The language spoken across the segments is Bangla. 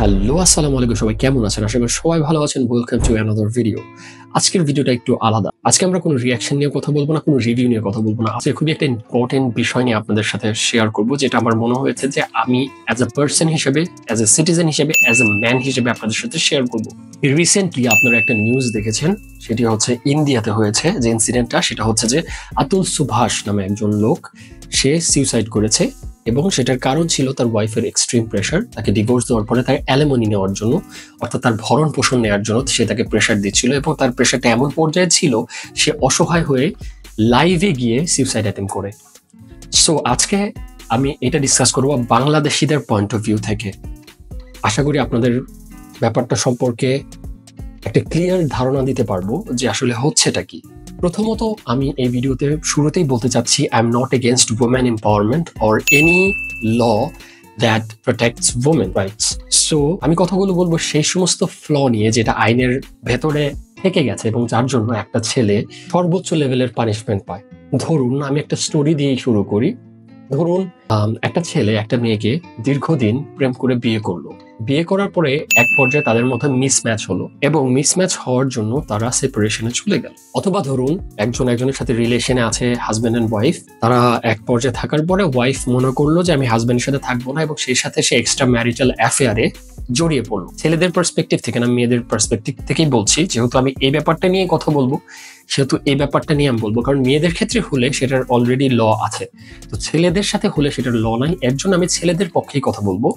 হ্যালো, আসসালামু আলাইকুম। সবাই কেমন আছেন? আশা করি সবাই ভালো আছেন। Welcome to another video. আজকের ভিডিওটা একটু আলাদা। আজকে আমরা কোনো রিঅ্যাকশন নিয়ে কথা বলবো না, কোনো রিভিউ নিয়ে কথা বলবো না। আজকে খুবই একটা ইম্পর্টেন্ট বিষয় নিয়ে আপনাদের সাথে শেয়ার করব, যেটা আমার মনে হয়েছে যে আমি অ্যাজ এ পার্সন হিসেবে, অ্যাজ এ সিটিজেন হিসেবে, অ্যাজ এ ম্যান হিসেবে আপনাদের সাথে শেয়ার করব। রিসেন্টলি আপনারা একটা নিউজ দেখেছেন, সেটি হচ্ছে ইন্ডিয়াতে হয়েছে যে ইনসিডেন্টটা, সেটা হচ্ছে যে আতুল সুভাষ নামে একজন লোক, সে সুইসাইড করেছে এবং সেটার কারণ ছিল তার ওয়াইফের এক্সট্রিম প্রেশার। তাকে ডিভোর্স দেওয়ার পরে তাকে অ্যালিমনি নেওয়ার জন্য, অর্থাৎ তার ভরণ পোষণ নেওয়ার জন্য সে তাকে প্রেশার দিচ্ছিল এবং তার প্রেশারটা এমন পর্যায়ে ছিল সে অসহায় হয়ে লাইভে গিয়ে সুইসাইড অ্যাটেম্প করে। সো আজকে আমি এটা ডিসকাস করব বাংলাদেশিদের পয়েন্ট অফ ভিউ থেকে। আশা করি আপনাদের ব্যাপারটা সম্পর্কে একটা ক্লিয়ার ধারণা দিতে পারবো যে আসলে হচ্ছেটা কি। প্রথমত আমি এই ভিডিওতে শুরুতেই বলতে চাচ্ছি, I am not against women empowerment or any law that protects women rights. So আমি কথাগুলো বলবো সেই সমস্ত ফ্ল নিয়ে যেটা আইনের ভেতরে থেকে গেছে এবং যার জন্য একটা ছেলে সর্বোচ্চ লেভেলের পানিশমেন্ট পায়। ধরুন আমি একটা স্টোরি দিয়েই শুরু করি। ধরুন একটা ছেলে একটা মেয়েকে দীর্ঘদিন প্রেম করে বিয়ে করলো। বিয়ে করার পরে এক পর্যায়ে তাদের মধ্যে মিসম্যাচ হলো এবং মিসম্যাচ হওয়ার জন্য তারা সেপারেশনে চলে গেল। অথবা ধরুন একজনের সাথে রিলেশনে আছে, হাজব্যান্ড এন্ড ওয়াইফ। তারা এক পর্যায়ে থাকার পরে ওয়াইফ মনে করলো যে আমি হাজব্যান্ডের সাথে থাকবো না এবং সেই সাথে সে এক্সট্রা ম্যারিটাল অ্যাফেয়ারে জড়িয়ে পড়লো। ছেলেদের পার্সপেক্টিভ থেকে না, মেয়েদের পার্সপেক্টিভ থেকেই বলছি, যেহেতু আমি এই ব্যাপারটা নিয়ে কথা বলবো সেহেতু এই ব্যাপারটা নিয়ে আমি বলবো, কারণ মেয়েদের ক্ষেত্রে হলে সেটার অলরেডি ল আছে, তো ছেলেদের সাথে হলে সেটার ল নাই। এর জন্য আমি ছেলেদের পক্ষেই কথা বলবো।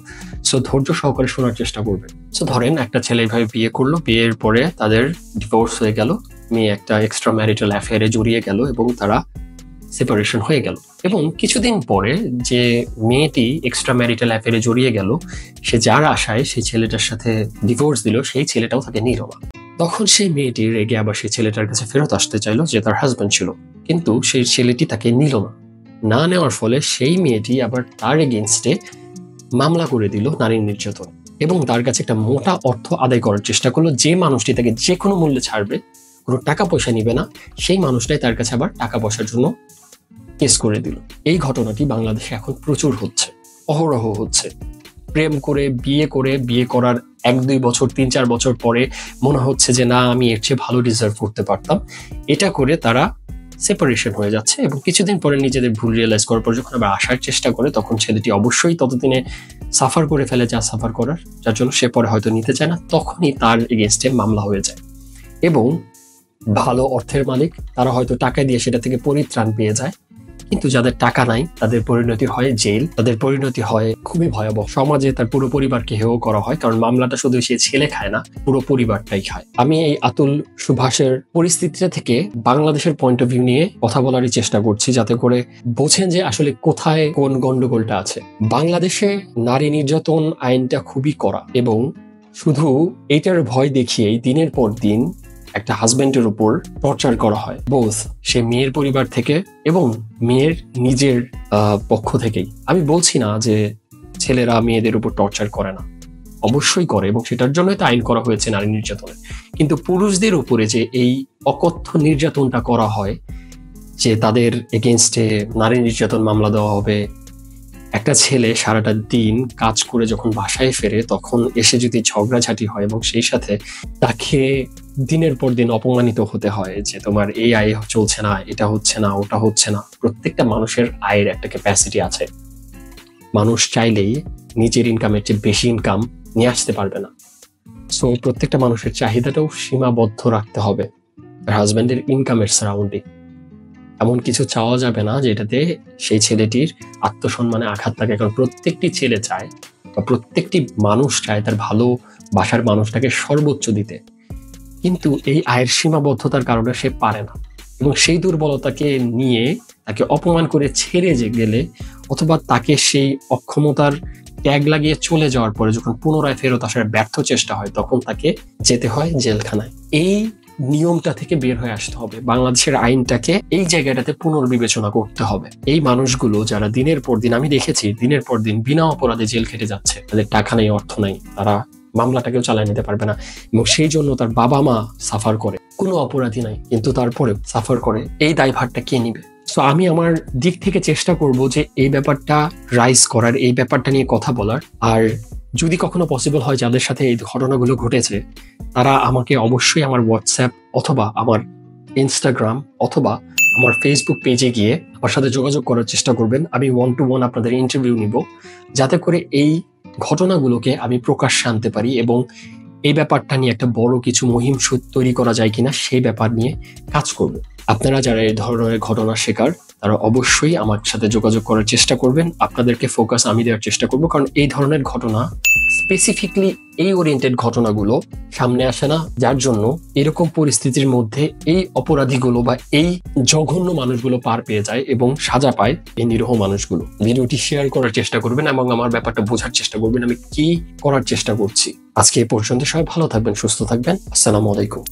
সো ধৈর্য সহকারে শোনার চেষ্টা করবেন। সো ধরেন একটা ছেলে এইভাবে বিয়ে করলো, বিয়ের পরে তাদের ডিভোর্স হয়ে গেল, মেয়ে একটা এক্সট্রা ম্যারিটাল অ্যাফেয়ারে জড়িয়ে গেল এবং তারা সেপারেশন হয়ে গেল। এবং কিছুদিন পরে যে মেয়েটি এক্সট্রা ম্যারিটাল অ্যাফেয়ারে জড়িয়ে গেল, সে যার আশায় সেই ছেলেটার সাথে ডিভোর্স দিল, সেই ছেলেটাও তাকে নিল না। তখন সেই মেয়েটি রেগে আবার সেই ছেলেটার কাছে ফেরত আসতে চাইলো, যে তার হাজব্যান্ড ছিল, কিন্তু সেই ছেলেটি তাকে নিল না। না নেওয়ার ফলে সেই মেয়েটি আবার তার এগেইনস্টে মামলা করে দিল নারী নির্যাতন এবং তার কাছে একটা মোটা অর্থ আদায় করার চেষ্টা করলো। যে মানুষটি তাকে যে কোনো মূল্যে ছাড়বে, কোনো টাকা পয়সা নিবে না, সেই মানুষটাই তার কাছে আবার টাকা পয়সার জন্য কেস করে দিল। এই ঘটনাটি বাংলাদেশে এখন প্রচুর হচ্ছে, অহরহ হচ্ছে। প্রেম করে বিয়ে করার 1-2 বছর 3-4 বছর পরে মনে হচ্ছে যে না, আমি এর চেয়ে ভালো ডিজার্ভ করতে পারতাম, এটা করে তারা সেপারেশন হয়ে যাচ্ছে এবং কিছুদিন পরে নিজেদের ভুল রিয়েলাইজ করার পর যখন আবার আসার চেষ্টা করে, তখন ছেলেটি অবশ্যই ততদিনে সাফার করে ফেলে যা সাফার করার, যার জন্য সে পরে হয়তো নিতে চায় না। তখনই তার এগেইনস্টে মামলা হয়ে যায় এবং ভালো অর্থের মালিক তারা হয়তো টাকা দিয়ে সেটা থেকে পরিত্রাণ পেয়ে যায়, কিন্তু যাদের টাকা নাই তাদের পরিণতি হয় জেল, তাদের পরিণতি হয় খুবই ভয়াবহ। সমাজে তার পুরো পরিবারকে হেয় করা হয়, কারণ মামলাটা শুধু সে ছেলে খায় না, পুরো পরিবারটাই খায়। আমি এই আতুল সুভাষের পরিস্থিতিটা থেকে বাংলাদেশের পয়েন্ট অফ ভিউ নিয়ে কথা বলারই চেষ্টা করছি, যাতে করে বোঝেন যে আসলে কোথায় কোন গন্ডগোলটা আছে। বাংলাদেশে নারী নির্যাতন আইনটা খুবই কড়া এবং শুধু এইটার ভয় দেখিয়েই দিনের পর দিন একটা হাজবেন্ডের উপর টর্চার করা হয়, বোথ সে মেয়ের পরিবার থেকে এবং মেয়ের নিজের পক্ষ থেকেই। আমি বলছি না যে ছেলেরা মেয়েদের উপর টর্চার করে না, অবশ্যই করে এবং সেটার জন্যই তো আইন করা হয়েছে নারী নির্যাতনে। কিন্তু পুরুষদের উপরে যে এই অকথ্য নির্যাতনটা করা হয়, যে তাদের এগেইনস্টে নারী নির্যাতন মামলা দেওয়া হবে। একটা ছেলে সারাটা দিন কাজ করে যখন বাসায় ফেরে, তখন এসে যদি ঝগড়াঝাটি হয় এবং সেই সাথে তাকে দিনের পর দিন অপমানিত হতে হয় যে তোমার এই আয় চলছে না, এটা হচ্ছে না, ওটা হচ্ছে না। প্রত্যেকটা মানুষের আয়ের একটা ক্যাপাসিটি আছে, মানুষ চাইলেই নিজের ইনকামের চেয়ে বেশি ইনকাম নিয়ে আসতে পারবে না। সো প্রত্যেকটা মানুষের চাহিদাটাও সীমাবদ্ধ রাখতে হবে তার হাজব্যান্ডের ইনকামের সারাউন্ডিং। এমন কিছু চাওয়া যাবে না যেটাতে সেই ছেলেটির আত্মসম্মানে আঘাত লাগে, কারণ প্রত্যেকটি ছেলে চায় বা প্রত্যেকটি মানুষ চায় তার ভালোবাসার মানুষটাকে সর্বোচ্চ দিতে, কিন্তু এই আয়ের সীমাবদ্ধতার কারণে সে পারে না এবং সেই দুর্বলতাকে নিয়ে তাকে অপমান করে ছেড়ে গেলে অথবা তাকে সেই অক্ষমতার ট্যাগ লাগিয়ে চলে যাওয়ার পরে যখন পুনরায় ফেরত আসার ব্যর্থ চেষ্টা হয়, তখন তাকে যেতে হয় জেলখানায়। এই নিয়মটা থেকে বের হয়ে আসতে হবে। বাংলাদেশের আইনটাকে এই জায়গাটাতে পুনর্বিবেচনা করতে হবে। এই মানুষগুলো যারা দিনের পর দিন, আমি দেখেছি দিনের পর দিন বিনা অপরাধে জেল খেটে যাচ্ছে, তাদের টাকা নেই, অর্থ নাই, তারা মামলাটাকেও চালিয়ে নিতে পারবে না এবং সেই জন্য তার বাবা মা সাফার করে, কোনো অপরাধী নাই কিন্তু তারপরে সাফার করে। এই দায়ভারটা কে নিবে? সো আমি আমার দিক থেকে চেষ্টা করব যে এই ব্যাপারটা রাইজ করার, এই ব্যাপারটা নিয়ে কথা বলার। আর যদি কখনো পসিবল হয় যাদের সাথে এই ঘটনাগুলো ঘটেছে, তারা আমাকে অবশ্যই আমার হোয়াটসঅ্যাপ অথবা আমার ইনস্টাগ্রাম অথবা আমার ফেসবুক পেজে গিয়ে আমার সাথে যোগাযোগ করার চেষ্টা করবেন। আমি 1 to 1 আপনাদের ইন্টারভিউ নিব, যাতে করে এই ঘটনাগুলোকে আমি প্রকাশ্যে আনতে পারি এবং এই ব্যাপারটা নিয়ে একটা বড় কিছু মুহিম তৈরি করা যায় কিনা সেই ব্যাপার নিয়ে কাজ করব। আপনারা যারা এই ধরনের ঘটনার শিকার, তারা অবশ্যই আমার সাথে যোগাযোগ করার চেষ্টা করবেন। আপনাদেরকে ফোকাস আমি দেওয়ার চেষ্টা করব, কারণ এই ধরনের ঘটনা, স্পেসিফিকলি এই ওরিয়েন্টেড ঘটনাগুলো সামনে আসে না, যার জন্য এরকম পরিস্থিতির মধ্যে এই অপরাধীগুলো বা এই জঘন্য মানুষগুলো পার পেয়ে যায় এবং সাজা পায় এই নিরীহ মানুষগুলো। ভিডিওটি শেয়ার করার চেষ্টা করবেন এবং আমার ব্যাপারটা বোঝার চেষ্টা করবেন আমি কি করার চেষ্টা করছি। আজকে এই পর্যন্ত, সবাই ভালো থাকবেন, সুস্থ থাকবেন। আসসালামু আলাইকুম।